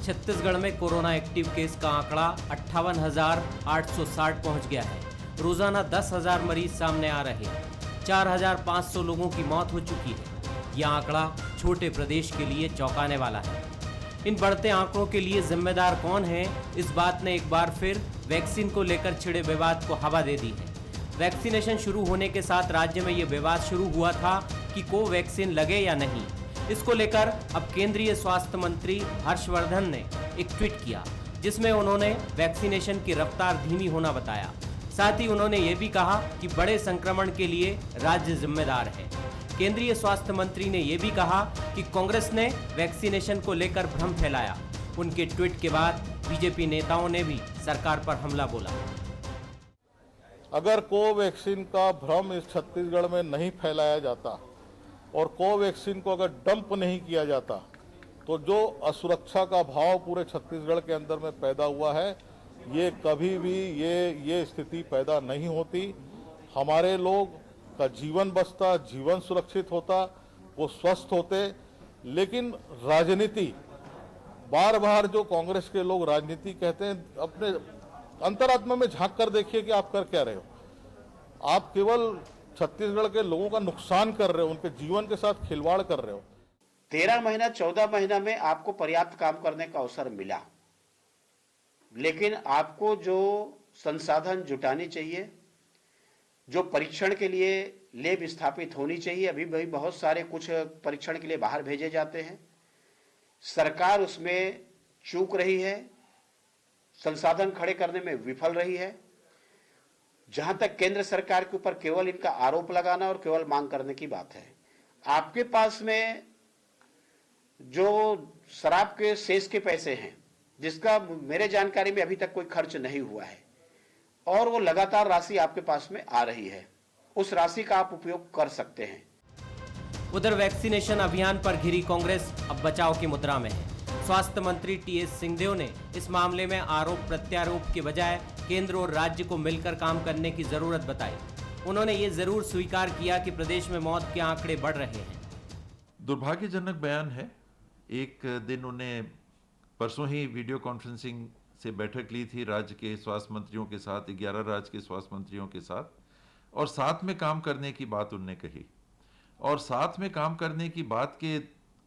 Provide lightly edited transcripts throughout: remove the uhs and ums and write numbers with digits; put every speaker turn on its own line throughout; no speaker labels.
छत्तीसगढ़ में corona active case का आंकड़ा 58,860 पहुंच गया है। रोजाना 10,000 मरीज सामने आ रहे हैं। 4,500 लोगों की मौत हो चुकी है। यह आंकड़ा छोटे प्रदेश के लिए चौंकाने वाला है। इन बढ़ते आंकड़ों के लिए जिम्मेदार कौन है, इस बात ने एक बार फिर वैक्सीन को लेकर छिड़े विवाद को हवा दे दी है। वैक्सीनेशन शुरू होने के साथ राज्य में यह विवाद शुरू हुआ था कि कोवैक्सीन लगे या नहीं। इसको लेकर अब केंद्रीय स्वास्थ्य मंत्री हर्षवर्धन ने एक ट्वीट किया, जिसमें उन्होंने वैक्सीनेशन की रफ्तार धीमी होना बताया। साथ ही उन्होंने ये भी कहा कि बड़े संक्रमण के लिए राज्य जिम्मेदार है। केंद्रीय स्वास्थ्य मंत्री ने यह भी कहा कि कांग्रेस ने वैक्सीनेशन को लेकर भ्रम फैलाया। उनके ट्वीट के बाद बीजेपी नेताओं ने भी सरकार पर हमला बोला।
अगर कोवैक्सीन का भ्रम इस छत्तीसगढ़ में नहीं फैलाया जाता और कोवैक्सीन को अगर डंप नहीं किया जाता, तो जो असुरक्षा का भाव पूरे छत्तीसगढ़ के अंदर में पैदा हुआ है, ये कभी भी ये स्थिति पैदा नहीं होती। हमारे लोग का जीवन बचता, जीवन सुरक्षित होता, वो स्वस्थ होते। लेकिन राजनीति, बार बार जो कांग्रेस के लोग राजनीति कहते हैं, अपने अंतरात्मा में झांक कर देखिए कि आप कर क्या रहे हो। आप केवल छत्तीसगढ़ के लोगों का नुकसान कर रहे हो, उनके जीवन के साथ खिलवाड़ कर रहे हो।
13 महीना 14 महीना में आपको पर्याप्त काम करने का अवसर मिला, लेकिन आपको जो संसाधन जुटानी चाहिए, जो परीक्षण के लिए लैब स्थापित होनी चाहिए, अभी भी बहुत सारे कुछ परीक्षण के लिए बाहर भेजे जाते हैं। सरकार उसमें चूक रही है, संसाधन खड़े करने में विफल रही है। जहां तक केंद्र सरकार के ऊपर केवल इनका आरोप लगाना और केवल मांग करने की बात है। आपके पास में जो शराब के शेष के पैसे हैं, जिसका मेरे जानकारी में अभी तक कोई खर्च नहीं हुआ है, और वो लगातार राशि आपके पास में आ रही है, उस राशि का आप उपयोग कर सकते हैं।
उधर वैक्सीनेशन अभियान पर घिरी कांग्रेस अब बचाव की मुद्रा में है। स्वास्थ्य मंत्री टीएस सिंहदेव ने इस मामले में आरोप प्रत्यारोप के बजाय केंद्र और राज्य को मिलकर काम करने की जरूरत बताई। उन्होंने ये जरूर स्वीकार किया कि प्रदेश में मौत के आंकड़े बढ़ रहे हैं।
दुर्भाग्यजनक बयान है। एक दिन उन्हें परसों ही वीडियो कॉन्फ्रेंसिंग से बैठक ली थी राज्य के स्वास्थ्य मंत्रियों के साथ, 11 राज्य के स्वास्थ्य मंत्रियों के साथ, और साथ में काम करने की बात उन्होंने कही। और साथ में काम करने की बात के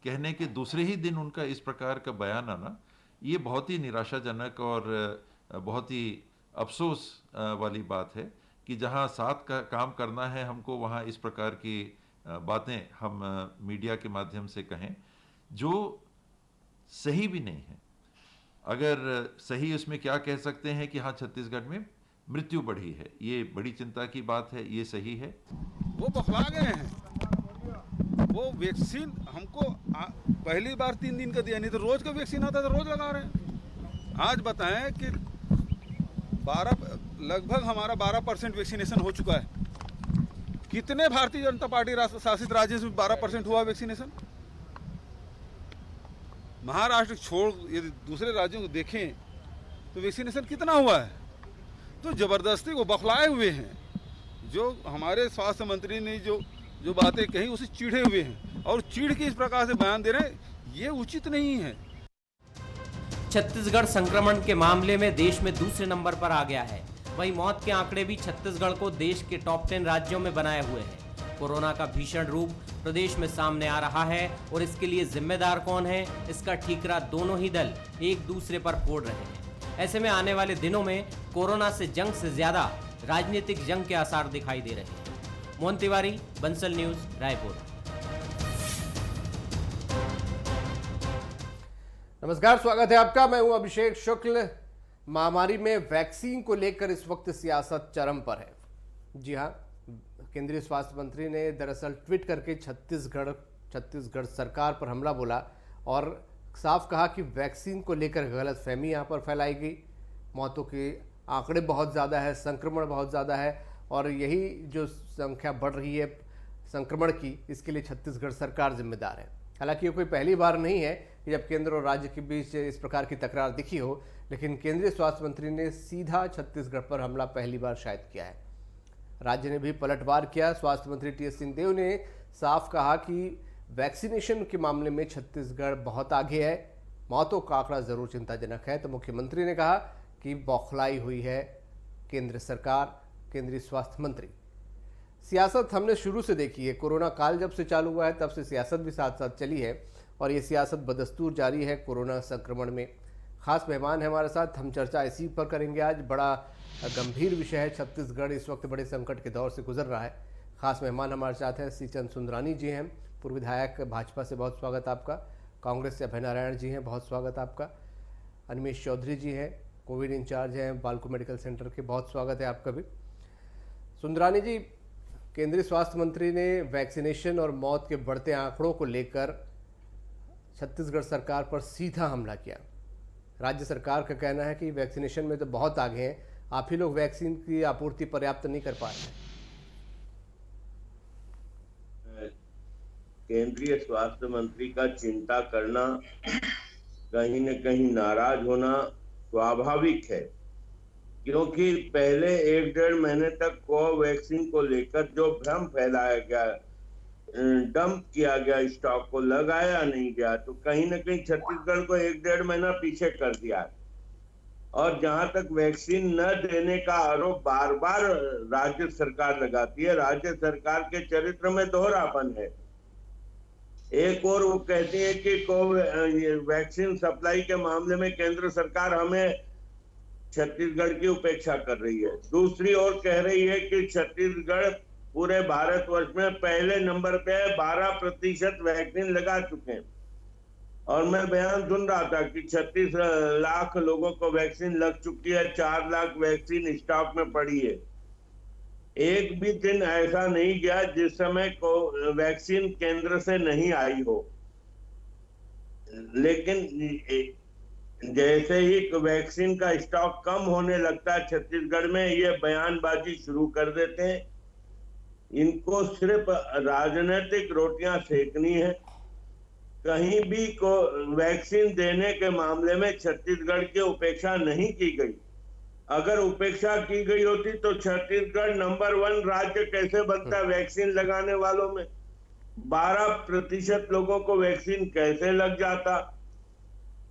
कहने के दूसरे ही दिन उनका इस प्रकार का बयान आना, ये बहुत ही निराशाजनक और बहुत ही अफसोस वाली बात है कि जहां साथ का काम करना है हमको, वहां इस प्रकार की बातें हम मीडिया के माध्यम से कहें जो सही भी नहीं है। अगर सही उसमें क्या कह सकते हैं कि हाँ, छत्तीसगढ़ में मृत्यु बढ़ी है, ये बड़ी चिंता की बात है, ये सही है।
वो बखला गए हैं। वो वैक्सीन हमको पहली बार 3 दिन का दिया, नहीं तो रोज का वैक्सीन आता तो रोज लगा रहे हैं। आज बताएं कि लगभग हमारा 12% वैक्सीनेशन हो चुका है। कितने भारतीय जनता पार्टी शासित राज्यों में 12% हुआ वैक्सीनेशन? महाराष्ट्र छोड़ यदि दूसरे राज्यों को देखें तो वैक्सीनेशन कितना हुआ है? तो जबरदस्ती वो बखलाए हुए हैं। जो हमारे स्वास्थ्य मंत्री ने जो बातें कही, उसे चिढ़े हुए हैं और चिढ़ के इस प्रकार से बयान दे रहे हैं, ये उचित नहीं है।
छत्तीसगढ़ संक्रमण के मामले में देश में दूसरे नंबर पर आ गया है। वहीं मौत के आंकड़े भी छत्तीसगढ़ को देश के टॉप 10 राज्यों में बनाए हुए हैं। कोरोना का भीषण रूप प्रदेश में सामने आ रहा है और इसके लिए जिम्मेदार कौन है, इसका ठीकरा दोनों ही दल एक दूसरे पर फोड़ रहे हैं। ऐसे में आने वाले दिनों में कोरोना से जंग से ज्यादा राजनीतिक जंग के आसार दिखाई दे रहे हैं। मोहन तिवारी, बंसल न्यूज, रायपुर।
नमस्कार, स्वागत है आपका। मैं हूं अभिषेक शुक्ल। महामारी में वैक्सीन को लेकर इस वक्त सियासत चरम पर है। जी हां, केंद्रीय स्वास्थ्य मंत्री ने दरअसल ट्वीट करके छत्तीसगढ़ सरकार पर हमला बोला और साफ कहा कि वैक्सीन को लेकर गलतफहमी यहां पर फैलाई गई। मौतों के आंकड़े बहुत ज़्यादा है, संक्रमण बहुत ज़्यादा है और यही जो संख्या बढ़ रही है संक्रमण की, इसके लिए छत्तीसगढ़ सरकार जिम्मेदार है। हालांकि ये कोई पहली बार नहीं है कि जब केंद्र और राज्य के बीच इस प्रकार की तकरार दिखी हो, लेकिन केंद्रीय स्वास्थ्य मंत्री ने सीधा छत्तीसगढ़ पर हमला पहली बार शायद किया है। राज्य ने भी पलटवार किया। स्वास्थ्य मंत्री टीएस सिंहदेव ने साफ कहा कि वैक्सीनेशन के मामले में छत्तीसगढ़ बहुत आगे है। मौतों का आंकड़ा जरूर चिंताजनक है। तो मुख्यमंत्री ने कहा कि बौखलाई हुई है केंद्र सरकार, केंद्रीय स्वास्थ्य मंत्री। सियासत हमने शुरू से देखी है, कोरोना काल जब से चालू हुआ है तब से सियासत भी साथ साथ चली है और ये सियासत बदस्तूर जारी है कोरोना संक्रमण में। खास मेहमान है हमारे साथ, हम चर्चा इसी पर करेंगे आज। बड़ा गंभीर विषय है, छत्तीसगढ़ इस वक्त बड़े संकट के दौर से गुजर रहा है। खास मेहमान हमारे साथ हैं सी चंद सुंदरानी जी हैं, पूर्व विधायक, भाजपा से, बहुत स्वागत आपका। कांग्रेस से अभय नारायण जी हैं, बहुत स्वागत आपका। अनिमेश चौधरी जी हैं, कोविड इंचार्ज हैं बालको मेडिकल सेंटर के, बहुत स्वागत है आपका भी। सुंदरानी जी, केंद्रीय स्वास्थ्य मंत्री ने वैक्सीनेशन और मौत के बढ़ते आंकड़ों को लेकर छत्तीसगढ़ सरकार पर सीधा हमला किया। राज्य सरकार का कहना है कि वैक्सीनेशन में तो बहुत आगे हैं, आप ही लोग वैक्सीन की आपूर्ति पर्याप्त नहीं कर पा रहे हैं।
केंद्रीय स्वास्थ्य मंत्री का चिंता करना, कहीं न कहीं नाराज होना स्वाभाविक है, क्योंकि पहले 1-1.5 महीने तक कोवैक्सीन को लेकर जो भ्रम फैलाया गया, डंप किया गया, स्टॉक को लगाया नहीं गया, तो कहीं न कहीं छत्तीसगढ़ को 1-1.5 महीना पीछे कर दिया। और जहां तक वैक्सीन न देने का आरोप बार बार राज्य सरकार लगाती है, राज्य सरकार के चरित्र में दोहरापन है। एक और वो कहती है कि वैक्सीन सप्लाई के मामले में केंद्र सरकार हमें छत्तीसगढ़ की उपेक्षा कर रही है, दूसरी ओर कह रही है कि छत्तीसगढ़ पूरे भारतवर्ष में पहले नंबर पे 12% वैक्सीन लगा चुके हैं। और मैं बयान सुन रहा था कि 36 लाख लोगों को वैक्सीन लग चुकी है, 4 लाख वैक्सीन स्टॉक में पड़ी है। एक भी दिन ऐसा नहीं गया जिस समय को वैक्सीन केंद्र से नहीं आई हो। लेकिन जैसे ही वैक्सीन का स्टॉक कम होने लगता है छत्तीसगढ़ में, ये बयानबाजी शुरू कर देते हैं। इनको सिर्फ राजनीतिक रोटियां सेकनी है। कहीं भी को वैक्सीन देने के मामले में छत्तीसगढ़ की उपेक्षा नहीं की गई। अगर उपेक्षा की गई होती तो छत्तीसगढ़ नंबर 1 राज्य कैसे बनता वैक्सीन लगाने वालों में? 12% लोगों को वैक्सीन कैसे लग जाता?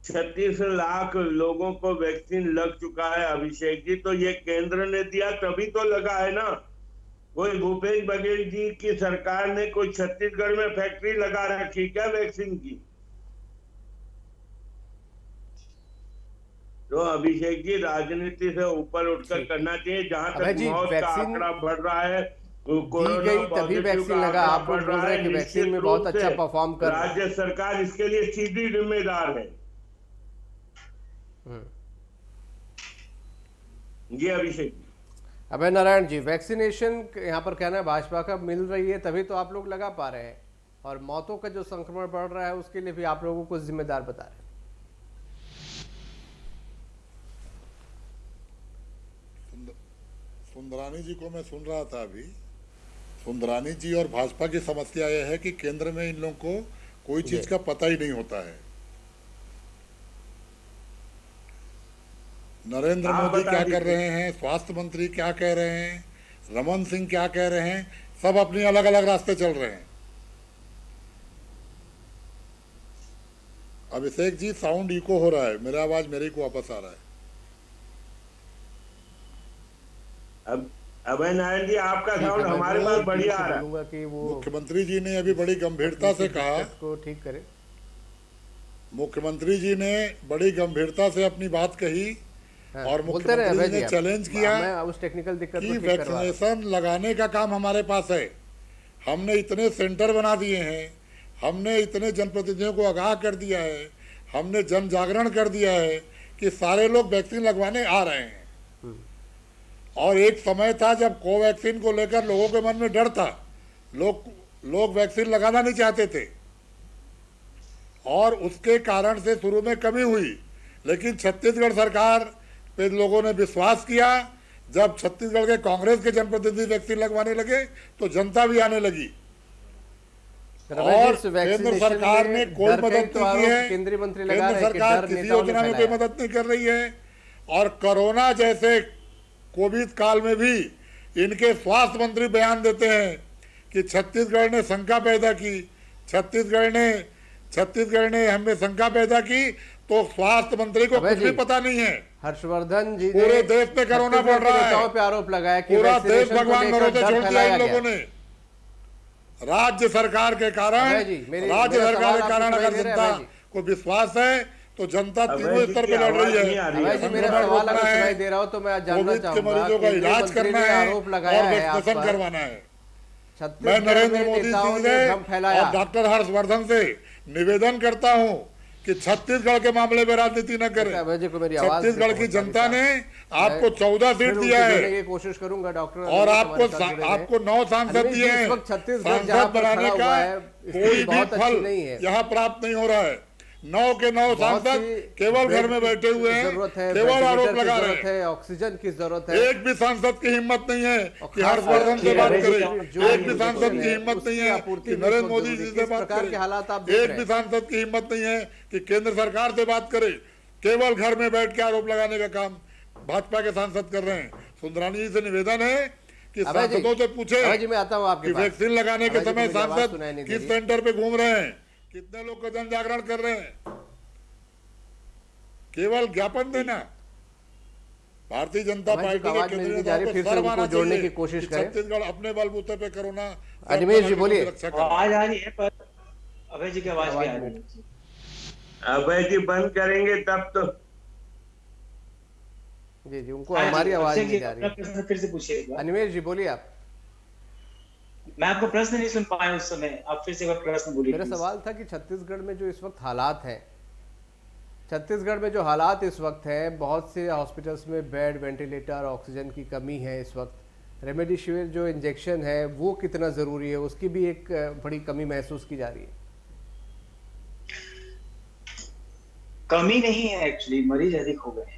36 लाख लोगों को वैक्सीन लग चुका है अभिषेक जी, तो ये केंद्र ने दिया तभी तो लगा है ना। कोई भूपेश बघेल जी की सरकार ने कोई छत्तीसगढ़ में फैक्ट्री लगा रखी क्या वैक्सीन की? तो अभिषेक जी, राजनीति से ऊपर उठकर करना चाहिए। जहां तक मौत का आंकड़ा बढ़ रहा है,
तभी वैक्सीन लगा, आप लोग बोल रहे हैं कि वैक्सीन में बहुत अच्छा परफॉर्म कर रहा है।
राज्य सरकार इसके लिए सीधी जिम्मेदार है। जी अभिषेक जी।
अभय नारायण जी, वैक्सीनेशन यहाँ पर कहना है भाजपा का मिल रही है तभी तो आप लोग लगा पा रहे हैं, और मौतों का जो संक्रमण बढ़ रहा है उसके लिए भी आप लोगों को जिम्मेदार बता रहे हैं।
सुंदरानी जी को मैं सुन रहा था अभी। सुंदरानी जी और भाजपा की समस्या यह है कि केंद्र में इन लोगों को कोई चीज का पता ही नहीं होता है। नरेंद्र मोदी क्या कर रहे हैं, स्वास्थ्य मंत्री क्या कह रहे हैं, रमन सिंह क्या कह रहे हैं, सब अपनी अलग अलग रास्ते चल रहे हैं। अभिषेक जी, साउंड इको हो रहा है, मेरा आवाज मेरे को वापस आ रहा है।
अब अभय नारायण जी, आपका साउंड हमारे पास बढ़िया आ रहा है।
कि वो
मुख्यमंत्री जी ने अभी बड़ी गंभीरता से कहा,
को ठीक करें।
मुख्यमंत्री जी ने बड़ी गंभीरता से अपनी बात कही और मुख्यमंत्री ने चैलेंज किया
उस टेक्निकल दिक्कत
कि वैक्सीनेशन लगाने का काम हमारे पास है। हमने इतने सेंटर बना दिए हैं, हमने इतने जनप्रतिनिधियों को आगाह कर दिया है, हमने जन जागरण कर दिया है कि सारे लोग वैक्सीन लगवाने आ रहे हैं। और एक समय था जब कोवैक्सीन को लेकर लोगों के मन में डर था, लोग वैक्सीन लगाना नहीं चाहते थे और उसके कारण से शुरू में कमी हुई। लेकिन छत्तीसगढ़ सरकार पे लोगों ने विश्वास किया। जब छत्तीसगढ़ के कांग्रेस के जनप्रतिनिधि वैक्सीन लगवाने लगे तो जनता भी आने लगी और केंद्र सरकार ने कोई मदद नहीं की है। केंद्र सरकार किसी योजना में कोई मदद नहीं कर रही है। और कोरोना जैसे कोविड काल में भी इनके स्वास्थ्य मंत्री बयान देते हैं कि छत्तीसगढ़ ने शंका पैदा की, छत्तीसगढ़ ने हमें शंका पैदा की तो स्वास्थ्य मंत्री को
अभय
कुछ भी
जी,
पता नहीं है।
हर्षवर्धन जी ने
पूरे देश पे कोरोना बढ़ रहा है,
नेताओं पे आरोप लगाया कि
पूरा देश
वैक्सीनेशन को
भगवान
लेकर
भरोसे
डर
छोड़ दिया
फैलाया
इन लोगों
गया।
ने। राज्य सरकार के कारण,
अभय जी,
राज्य
मेरा
सरकार
सवाल
के कारण
आपको
अगर
सुनाई दे रहा
जनता
है अभय जी?
को विश्वास है तो जनता
अभय
तीनों
जी
स्तर
की
पे लड़ रही
आवाज नहीं
है।
आ रही
अभय जी, मेरा
संक्रमण
सवाल अगर
रोकना है,
सुनाई दे रहा हो तो मैं आज जानना
कोविड के
चाहूंगा।
मरीजों का
केंद्रीय
इलाज
मंत्री
करना
ने
है
आरोप लगाया
और
है आप
वैक्सीनेशन
पर।
करवाना है। मैं
छत्तीसगढ़
नरेंद्र
में
मोदी
नेताओं
जी
ने
से
भ्रम फैलाया।
और डॉक्टर हर्षवर्धन से निवेदन करता हूं कि छत्तीसगढ़ के मामले में राजनीति न करें।
अभय जी को मेरी आवाज
छत्तीसगढ़ की
नहीं
जनता ने
पहुंच
आपको 14 सीट
फिर
दिया
उनसे
है
जुड़ने की कोशिश करूंगा डॉक्टर
और
हमारे साथ जुड़े हैं।
आपको 9 सांसद
अनिल जी,
दिए
इस
हैं।
वक्त छत्तीसगढ़ जहां
सांसद
पर
बनाने
खड़ा
का
हुआ है, स्थिति
कोई भी
बहुत अच्छी
फल
नहीं है।
यहाँ प्राप्त नहीं हो रहा है। 9 के 9
बहुत
सांसद
सी
केवल घर
बेड
में बैठे हुए हैं,
जरूरत है,
केवल आरोप
वेंटिलेटर की
लगा रहे
जरूरत
हैं।
है, ऑक्सीजन की जरूरत है।
एक भी सांसद की हिम्मत नहीं है कि
खास
हर्षवर्धन से बात
करके
करे।
जो
एक भी सांसद की हिम्मत नहीं है
आपूर्ति
कि
भी
नरेंद्र
बहुत
मोदी
जरूरी
जी
है।
से
किस
बात
प्रकार के
करे।
हालात आप देख
एक
रहे
भी
हैं?
सांसद की हिम्मत नहीं है कि केंद्र सरकार से बात करे। केवल घर में बैठ के आरोप लगाने का काम भाजपा के सांसद कर रहे हैं। सुंदरानी जी से निवेदन है कि
अभय जी,
सांसदों से पूछे
अभय जी, मैं आता हूं आपके
कि
पास।
वैक्सीन लगाने के
अभय जी,
समय
मेरी आवाज
सांसद
सुनाई नहीं दे
किस
रही।
सेंटर पे घूम रहे हैं, कितने लोग का जन जागरण कर रहे हैं। केवल ज्ञापन देना। भारतीय जनता
अभय जी
पार्टी
को
के
आवाज
केंद्रीय
मिलनी जा रही है,
नेताओं
फिर
को
से
शर्म
उनको
आना
जोड़ने
चाहिए
की कोशिश
कि
करें।
छत्तीसगढ़ अपने बलबूते पे कोरोना से
अनिमेश जी,
अपने लोगों
बोलिए।
की रक्षा कर रहा है।
आवाज आ रही है पर अभय जी की आवाज भी आ रही है।
अभय जी बंद करेंगे तब तो।
जी जी, उनको हमारी आवाज नहीं जा रही।
प्रश्न फिर से पूछिएगा।
अनिमेश जी, बोलिए आप।
मैं आपको प्रश्न नहीं सुन पाया उस समय, आप फिर से एक बार प्रश्न बोलिए।
मेरा सवाल था कि छत्तीसगढ़ में जो इस वक्त हालात हैं, छत्तीसगढ़ में जो हालात इस वक्त हैं, बहुत से हॉस्पिटल्स में बेड, वेंटिलेटर, ऑक्सीजन की कमी है इस वक्त। रेमडेसिविर जो इंजेक्शन है वो कितना ज़रूरी है, उसकी भी एक बड़ी कमी महसूस की जा रही है।
कमी नहीं है, एक्चुअली मरीज अधिक हो गए हैं।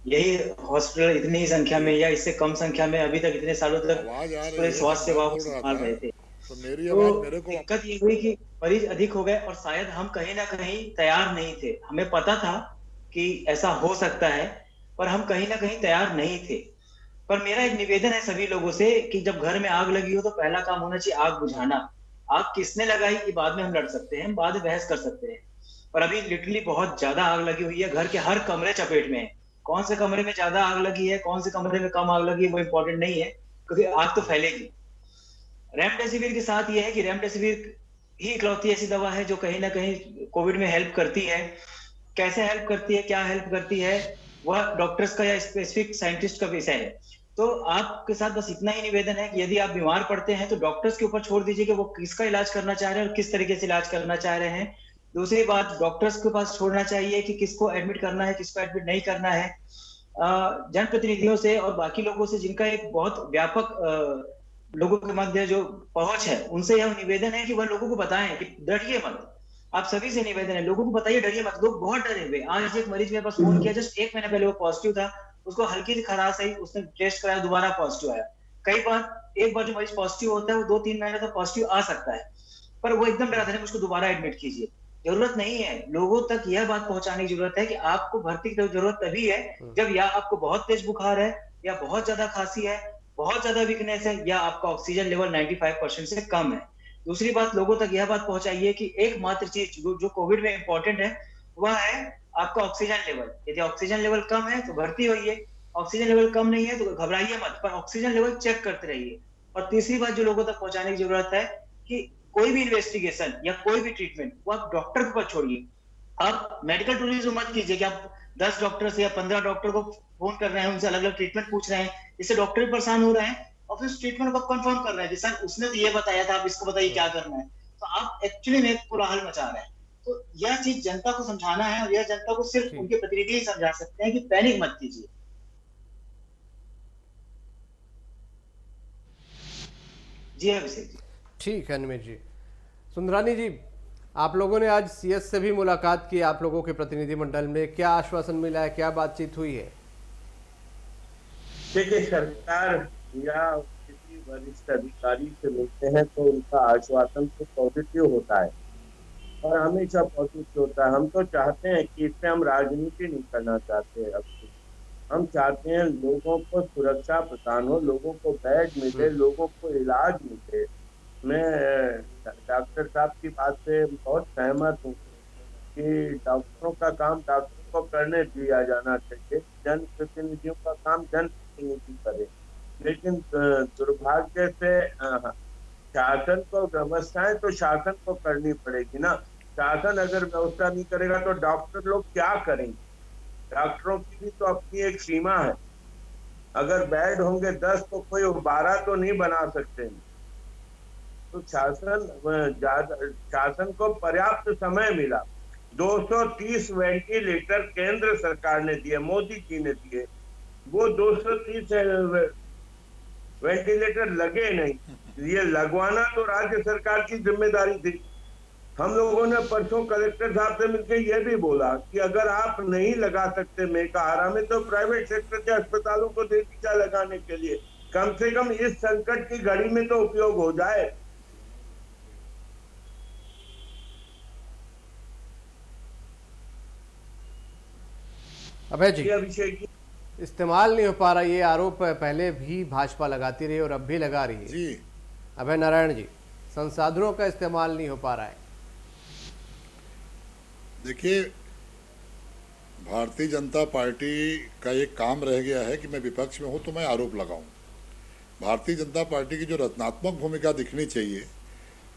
यही हॉस्पिटल इतनी ही संख्या में या इससे कम संख्या में अभी तक इतने सालों तक
आवाज आ रही
पूरे
है,
स्वास्थ्य सेवाओं को
बोल रहा
संभाल
था।
रहे थे।
तो मेरी
तो
आवाज मेरे को
दिक्कत ये हुई कि मरीज अधिक हो गए और शायद हम कहीं ना कहीं तैयार नहीं थे। हमें पता था कि ऐसा हो सकता है, पर हम कहीं ना कहीं तैयार नहीं थे। पर मेरा एक निवेदन है सभी लोगों से कि जब घर में आग लगी हो तो पहला काम होना चाहिए आग बुझाना। आग किसने लगाई ये बाद में हम लड़ सकते हैं, बाद में बहस कर सकते हैं, पर अभी लिटरली बहुत ज्यादा आग लगी हुई है। घर के हर कमरे चपेट में है। कौन से कमरे में ज्यादा आग लगी है, कौन से कमरे में कम आग लगी है, वो इंपॉर्टेंट नहीं है, क्योंकि आग तो फैलेगी। रेमडेसिविर के साथ ये है कि रेमडेसिविर ही इकलौती ऐसी दवा है जो कहीं ना कहीं कोविड में हेल्प करती है। कैसे हेल्प करती है, क्या हेल्प करती है, वह डॉक्टर्स का या स्पेसिफिक साइंटिस्ट का विषय है। तो आपके साथ बस इतना ही निवेदन है कि यदि आप बीमार पड़ते हैं तो डॉक्टर्स के ऊपर छोड़ दीजिए कि वो किसका इलाज करना चाह रहे हैं और किस तरीके से इलाज करना चाह रहे हैं। दूसरी बात, डॉक्टर्स के पास छोड़ना चाहिए कि किसको एडमिट करना है, किसको एडमिट नहीं करना है। जनप्रतिनिधियों से और बाकी लोगों से जिनका एक बहुत व्यापक लोगों के मध्य जो पहुंच है, उनसे यह निवेदन है कि वह लोगों को बताएं कि डरिए मत। आप सभी से निवेदन है, लोगों को बताइए डरिए मत। लोग बहुत डरे हुए। आज एक मरीज मेरे पास फोन किया, जस्ट 1 महीने पहले वो पॉजिटिव था, उसको हल्की सी खराश आई, उसने टेस्ट कराया, दोबारा पॉजिटिव आया। कई बार एक बार जो मरीज पॉजिटिव होता है वो 2-3 महीने तक पॉजिटिव आ सकता है, पर वो एकदम डरा था मुझको दोबारा एडमिट कीजिए। जरूरत नहीं है। लोगों तक यह बात पहुंचाने की जरूरत है कि आपको भर्ती की जरूरत तभी है जब या आपको बहुत तेज बुखार है, या बहुत ज्यादा खांसी है, बहुत ज्यादा वीकनेस है, या आपका ऑक्सीजन लेवल 95% से कम है। दूसरी बात, लोगों तक यह बात पहुंचाइए कि एकमात्र चीज जो कोविड में इंपॉर्टेंट है वह है आपका ऑक्सीजन लेवल। यदि ऑक्सीजन लेवल कम है तो भर्ती होइए, ऑक्सीजन लेवल कम नहीं है तो घबराइए मत, पर ऑक्सीजन लेवल चेक करते रहिए। और तीसरी बात जो लोगों तक पहुंचाने की जरूरत है कि कोई भी इन्वेस्टिगेशन या कोई भी ट्रीटमेंट वो आप डॉक्टर के ऊपर छोड़िए। आप मेडिकल टूरिज्म मत कीजिए कि आप 10 डॉक्टर से या 15 डॉक्टर को फोन कर रहे हैं, उनसे अलग अलग ट्रीटमेंट पूछ रहे हैं, इससे डॉक्टर भी परेशान हो रहे हैं और फिर ट्रीटमेंट को कंफर्म कर रहे हैं कि सर उसने तो ये बताया था, आप इसको बताइए क्या करना है। तो आप एक्चुअली में कोलाहल मचा रहे हैं। तो यह चीज जनता को समझाना है, और यह जनता को सिर्फ उनके प्रतिनिधि ही समझा सकते हैं कि पैनिक मत कीजिए। जी अभिषेक जी।
ठीक है अनिमेश जी। सुंदरानी जी, आप लोगों ने आज सीएस से भी मुलाकात की, आप लोगों के प्रतिनिधिमंडल में क्या आश्वासन मिला है, क्या बातचीत हुई है?
देखिए, सरकार या किसी वरिष्ठ अधिकारी से मिलते हैं तो उनका आश्वासन तो पॉजिटिव होता है और हमेशा पॉजिटिव होता है। हम तो चाहते हैं कि इससे हम राजनीति नहीं करना चाहते। अब हम चाहते हैं लोगों को सुरक्षा प्रदान हो, लोगों को बेड मिले, लोगों को इलाज मिले। मैं डॉक्टर साहब की बात से बहुत सहमत हूँ। कि डॉक्टरों का काम डॉक्टरों को करने दिया जाना चाहिए, जनप्रतिनिधियों का काम जनप्रतिनिधि करे। लेकिन दुर्भाग्य से शासन को, व्यवस्थाएं तो शासन को करनी पड़ेगी ना। शासन अगर व्यवस्था नहीं करेगा तो डॉक्टर लोग क्या करेंगे? डॉक्टरों की भी तो अपनी एक सीमा है। अगर बेड होंगे 10 तो कोई 12 तो नहीं बना सकते। तो शासन को पर्याप्त समय मिला। 230 वेंटिलेटर केंद्र सरकार ने दिए, मोदी जी ने दिए, वो 230 वेंटिलेटर लगे नहीं। ये लगवाना तो राज्य सरकार की जिम्मेदारी थी। हम लोगों ने परसों कलेक्टर साहब से मिलकर यह भी बोला कि अगर आप नहीं लगा सकते मेकाहारा में तो प्राइवेट सेक्टर के अस्पतालों को दे दीजिए लगाने के लिए, कम से कम इस संकट की घड़ी में तो उपयोग हो जाए।
अभय जी,
अभिषेक जी,
इस्तेमाल नहीं हो पा रहा, ये आरोप पहले भी भाजपा लगाती रही और अब भी लगा रही है
जी।
अभय नारायण जी, संसाधनों का इस्तेमाल नहीं हो पा रहा है।
देखिए, भारतीय जनता पार्टी का एक काम रह गया है कि मैं विपक्ष में हूं तो मैं आरोप लगाऊं। भारतीय जनता पार्टी की जो रचनात्मक भूमिका दिखनी चाहिए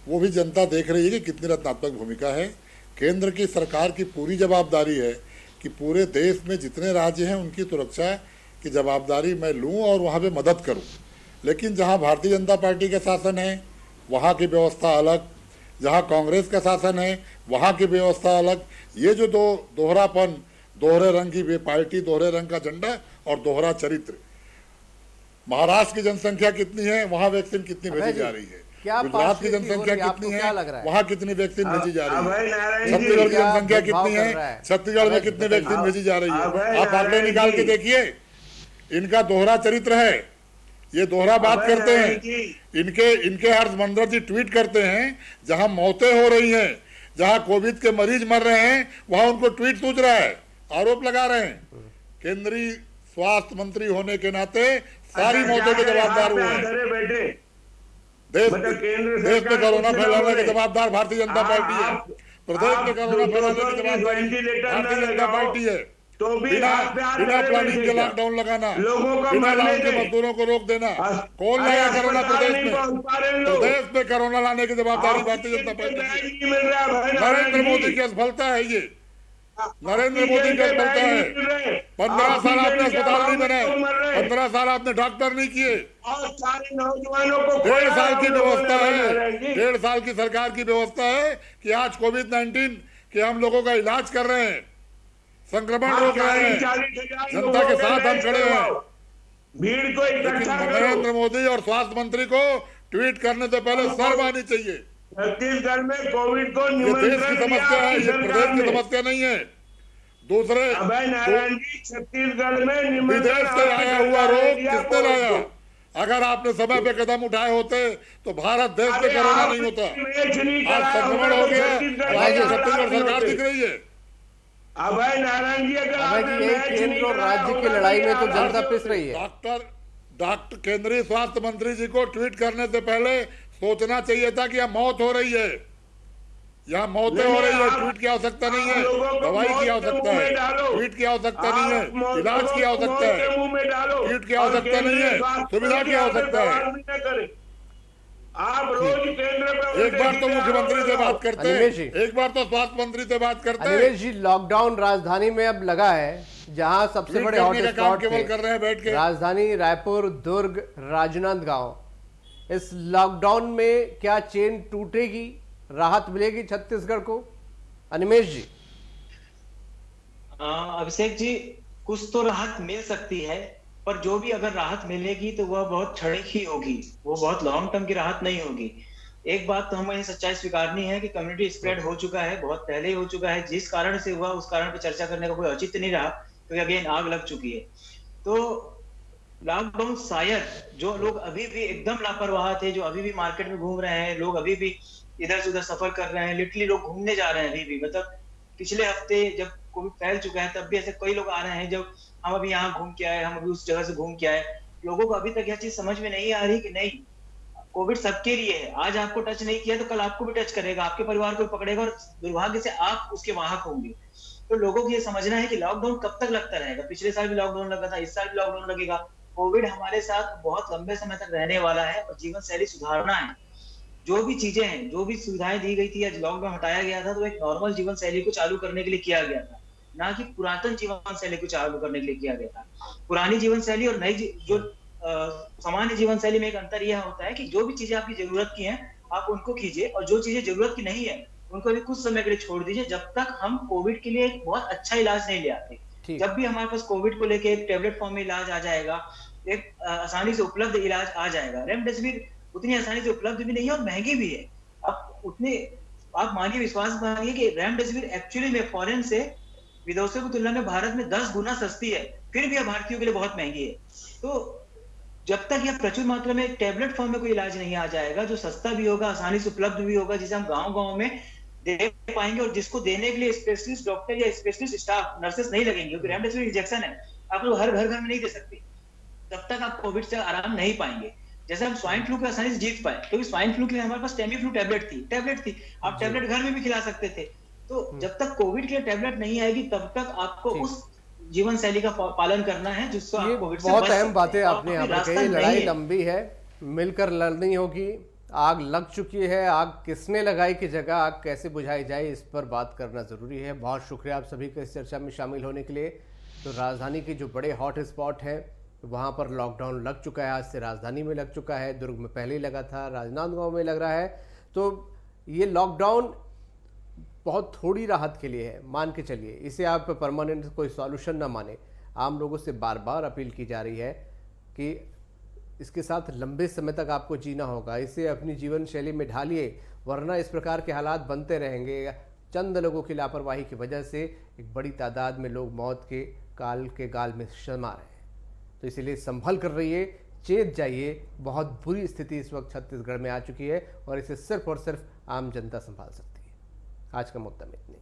वो भी जनता देख रही है कि कितनी रचनात्मक भूमिका है। केंद्र की सरकार की पूरी जवाबदारी है कि पूरे देश में जितने राज्य हैं उनकी सुरक्षा की जवाबदारी मैं लूं और वहाँ पे मदद करूं। लेकिन जहाँ भारतीय जनता पार्टी का शासन है वहाँ की व्यवस्था अलग, जहाँ कांग्रेस का शासन है वहाँ की व्यवस्था अलग। ये जो दोहरापन, दोहरे रंग की पार्टी, दोहरे रंग का झंडा और दोहरा चरित्र। महाराष्ट्र की जनसंख्या कितनी है, वहाँ वैक्सीन कितनी भेजी जा रही है। गुजरात की जनसंख्या कितनी है, वहाँ कितनी वैक्सीन भेजी जा रही है। छत्तीसगढ़ की जनसंख्या कितनी है, छत्तीसगढ़ में कितनी वैक्सीन भेजी जा रही है। आप आंकड़े निकाल के देखिए, इनका दोहरा चरित्र है। ये दोहरा बात करते हैं। इनके हर्षमंदर जी ट्वीट करते हैं, जहां मौतें हो रही हैं, जहां कोविड के मरीज मर रहे हैं, वहां उनको ट्वीट सूझ रहा है, आरोप लगा रहे हैं। केंद्रीय स्वास्थ्य मंत्री होने के नाते सारी मौतों के जवाबदार हुए हैं। देश में कोरोना फैलाने के जवाबदार भारतीय जनता पार्टी है। प्रदेश में कोरोना फैलाने की जवाबदारी भारतीय जनता पार्टी है।
तो भी
बिना प्लानिंग के लॉकडाउन लगाना, बिना लाइन के मजदूरों को रोक देना, कौन लाया कोरोना प्रदेश में? प्रदेश में कोरोना लाने की जवाबदारी भारतीय जनता पार्टी की। नरेंद्र मोदी की असफलता है ये, नरेंद्र मोदी की असफलता है। 15 साल आपने अस्पताल नहीं बनाए, 15 साल आपने डॉक्टर नहीं किए।
और सारे नौजवानों को
1.5 साल की व्यवस्था है, 1.5 साल की सरकार की व्यवस्था है कि आज कोविड-19 के हम लोगों का इलाज कर रहे हैं, संक्रमण रोक रहे हैं, जनता के साथ हम खड़े हैं।
भीड़ को इकट्ठा करो।
नरेंद्र मोदी और स्वास्थ्य मंत्री को ट्वीट करने से पहले शर्म आनी चाहिए।
छत्तीसगढ़ में कोविड को
ये देश की समस्या है, ये प्रदेश की समस्या नहीं है। दूसरे,
अभय नारायण जी, छत्तीसगढ़ में
विदेश से आया हुआ रोग किसने लाया? अगर आपने समय पे कदम उठाए होते तो भारत देश में कोरोना नहीं होता। आज संक्रमण हो गया, छत्तीसगढ़ सरकार दिख रही है।
अभय नारायण जी, अगर
केंद्र और राज्य की लड़ाई में तो जनता पिस रही है।
डॉक्टर केंद्रीय स्वास्थ्य मंत्री जी को ट्वीट करने से पहले सोचना चाहिए था कि यहाँ मौत हो रही है, यहाँ मौतें हो रही है। ट्वीट की आवश्यकता नहीं है, दवाई की आवश्यकता है। ट्वीट की आवश्यता नहीं है, इलाज की आवश्यकता है। ट्वीट की आवश्यकता नहीं है, सुविधा की आवश्यकता है।
आप रोज केंद्र में
एक बार तो मुख्यमंत्री से बात करते हैं, एक बार तो स्वास्थ्य मंत्री से बात करते हैं।
अनिमेश जी, लॉकडाउन राजधानी में अब लगा है, जहां सबसे बड़े हॉटस्पॉट
कर रहे हैं बैठ के।
राजधानी रायपुर, दुर्ग, राजनांदगांव। इस लॉकडाउन में क्या चेन टूटेगी, राहत मिलेगी छत्तीसगढ़ को? अनिमेश जी।
अभिषेक जी, कुछ तो राहत मिल सकती है, पर जो भी अगर राहत मिलेगी तो वह बहुत क्षणिक ही होगी, वो बहुत लॉन्ग टर्म की राहत नहीं होगी। एक बात तो हमें सच्चाई स्वीकारनी है कि कम्युनिटी स्प्रेड हो चुका है, बहुत पहले ही हो चुका है। जिस कारण से हुआ उस कारण पर चर्चा करने का कोई औचित्य नहीं रहा, क्योंकि अगेन आग लग चुकी है। तो लॉकडाउन शायद जो लोग अभी भी एकदम लापरवाह थे, जो अभी भी मार्केट में घूम रहे हैं, लोग अभी भी इधर से उधर सफर कर रहे हैं, लिटरली लोग घूमने जा रहे हैं अभी भी। मतलब पिछले हफ्ते जब कोविड फैल चुका है तब भी ऐसे कई लोग आ रहे हैं, जब हम अभी यहाँ घूम के आए, हम अभी उस जगह से घूम के आए। लोगों को अभी तक यह चीज समझ में नहीं आ रही कि नहीं, कोविड सबके लिए है। आज आपको टच नहीं किया तो कल आपको भी टच करेगा, आपके परिवार को पकड़ेगा और दुर्भाग्य से आप उसके वाहक होंगे। तो लोगों को ये समझना है कि लॉकडाउन कब तक लगता रहेगा। पिछले साल भी लॉकडाउन लगा था, इस साल भी लॉकडाउन लगेगा। कोविड हमारे साथ बहुत लंबे समय तक रहने वाला है और जीवन शैली सुधारना है। जो भी चीजें हैं, जो भी सुविधाएं दी गई थी या लॉकडाउन हटाया गया था, तो एक नॉर्मल जीवन शैली को चालू करने के लिए किया गया था, ना कि पुरातन जीवन शैली को चालू करने के लिए किया गया था। पुरानी जीवन शैली और नई जो सामान्य जीवन शैली में एक अंतर यह होता है कि जो भी चीजें आपकी जरूरत की हैं आप उनको कीजिए, और जो चीजें जरूरत की नहीं है उनको भी कुछ समय के लिए छोड़ दीजिए, जब तक हम कोविड के लिए एक बहुत अच्छा इलाज नहीं ले आते। जब भी हमारे पास कोविड को लेके एक टेबलेट फॉर्म में इलाज आ जाएगा, एक आसानी से उपलब्ध इलाज आ जाएगा। रेमडेसिविर उतनी आसानी से उपलब्ध भी नहीं है और महंगी भी है। आप मानिए, विश्वास मानिए कि रेमडेसिविर एक्चुअली में फॉरेन से विदेशों की तुलना में भारत में 10 गुना सस्ती है, फिर भी भारतीयों के लिए बहुत महंगी है। तो जब तक यह प्रचुर मात्रा में टैबलेट फॉर्म में कोई इलाज नहीं आ जाएगा जो सस्ता भी होगा, आसानी से उपलब्ध भी होगा, जिसे हम गांव-गांव में दे पाएंगे और जिसको देने के लिए स्पेशलिस्ट डॉक्टर या स्पेशलिस्ट स्टाफ नर्सेस नहीं लगेंगे, क्योंकि रेमडेसिविर इंजेक्शन है, आप लोग हर घर में नहीं दे सकते, तब तक आप कोविड से आराम नहीं पाएंगे। जैसे हम स्वाइन फ्लू को आसानी से जीत पाए, क्योंकि स्वाइन फ्लू के लिए हमारे पास टेमीफ्लू टैबलेट थी, आप टैबलेट घर में भी खिला सकते थे। तो जब तक कोविड के टैबलेट नहीं आएगी तब तक आपको उस जीवन शैली का पालन करना है जिससे आप कोविड से बच सकते हैं।
बहुत अहम बातें आपने यहाँ पर कही। लड़ाई लंबी है, मिलकर लड़नी होगी। आग लग चुकी है, आग किसने लगाई की जगह आग कैसे बुझाई जाए, इस पर बात करना जरूरी है। बहुत शुक्रिया आप सभी का इस चर्चा में शामिल होने के लिए। तो राजधानी के जो बड़े हॉट स्पॉट हैं वहाँ पर लॉकडाउन लग चुका है, आज से राजधानी में लग चुका है, दुर्ग में पहले ही लगा था, राजनांदगांव में लग रहा है। तो ये लॉकडाउन बहुत थोड़ी राहत के लिए है, मान के चलिए, इसे आप परमानेंट कोई सॉल्यूशन ना माने। आम लोगों से बार बार अपील की जा रही है कि इसके साथ लंबे समय तक आपको जीना होगा, इसे अपनी जीवन शैली में ढालिए, वरना इस प्रकार के हालात बनते रहेंगे। चंद लोगों की लापरवाही की वजह से एक बड़ी तादाद में लोग मौत के गाल में शर्मा रहे हैं। तो इसीलिए संभल कर रहिए, चेत जाइए। बहुत बुरी स्थिति इस वक्त छत्तीसगढ़ में आ चुकी है और इसे सिर्फ और सिर्फ आम जनता संभाल सकती है। आज का मुद्दा में इतनी।